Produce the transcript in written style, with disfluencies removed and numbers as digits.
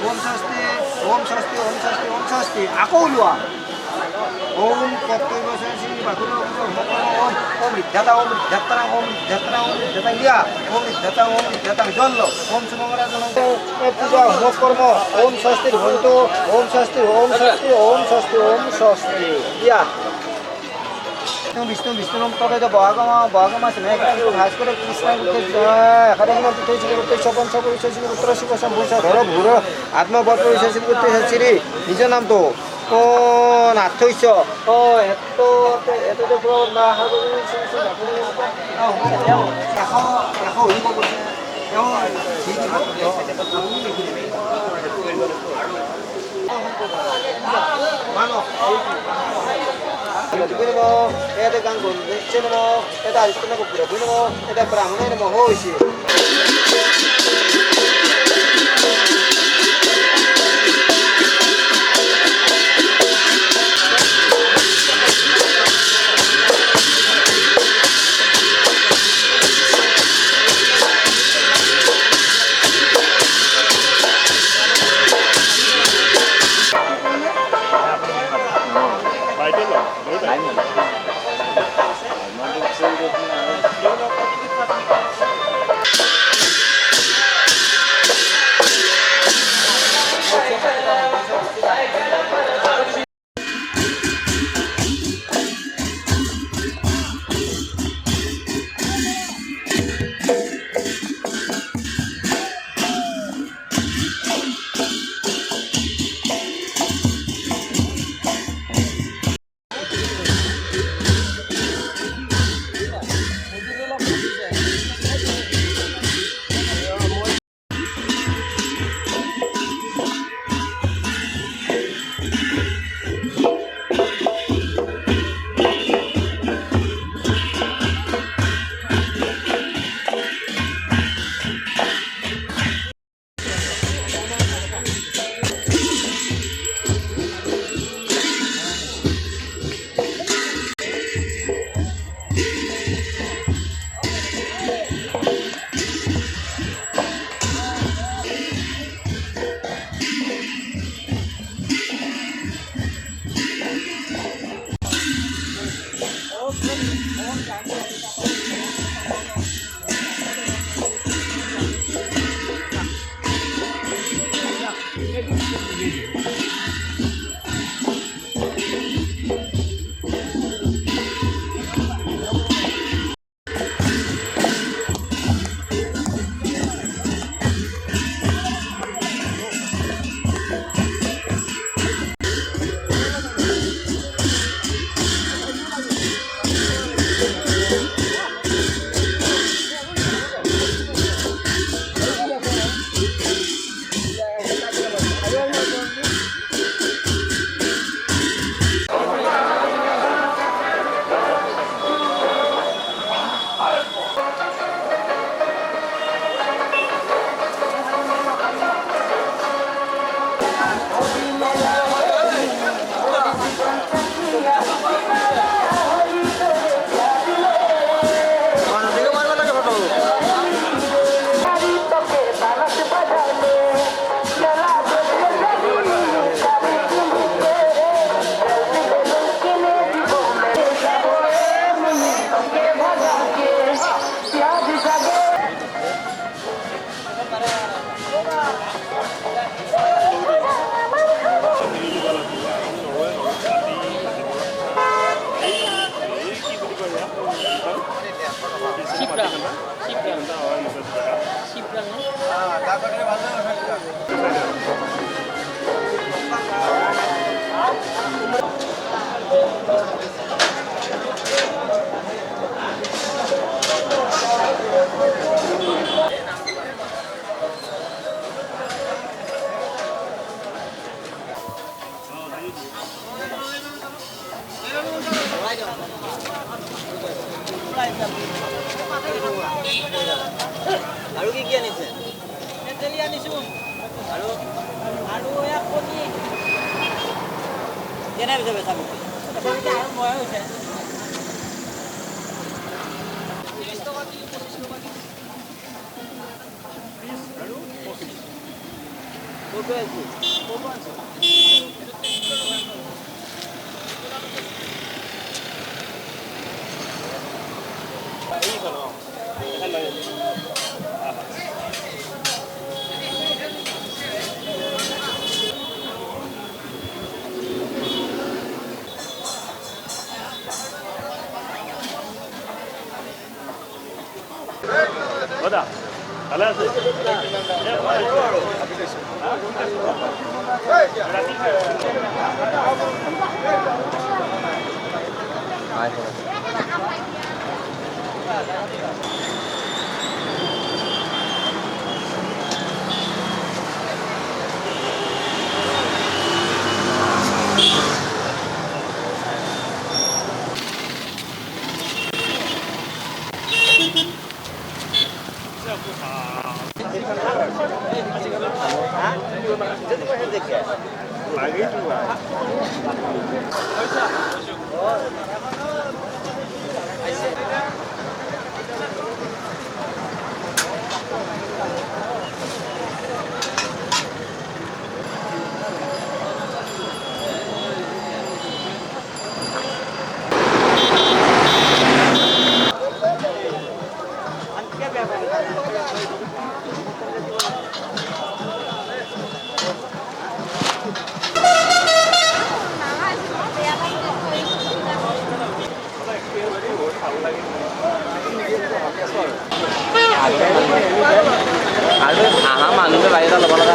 ओम स्वस्ति ओम स्वस्ति ओम स्वस्ति ओम स्वस्ति आको उलवा ओम कर्तव्य संसिनी बाकुरो ओम ओम विद्याता ओम विद्यातरा ओम विद्यातरा ओम विद्याता लिया ओम विद्याता जल ओम सुमंगला जन पूजा होम कर्म ओम स्वस्ति भवन्तु ओम स्वस्ति ओम स्वस्ति ओम स्वस्ति ओम स्वस्ति लिया विष्णु विष्णु तदेव बहागमा स्नेह भास्कर कृष्ण हरिम पृथ्वी छपन सब उत्तर शिव शंभु घर भूर आत्मवर्त श्री निज नाम तो नाथैश्य Bunimo, eda gangun, cinemo, eda aristina kupura, bunimo, eda brahmana nemo hoishi. আৰু কি কি আনিছে? তেতেলী আনিছোঁ আৰু এক কণী কেনে পিছে বেচা বিক্ৰী? আৰু ময়ে হৈছে 30 টকা কিলো 25 টকা কিলো আৰু 25 ক'ৰ পৰা আনিছোঁ? দাদা ভালে আছে আৰু আহা মানুহটো বাহিৰত ল'ব লগা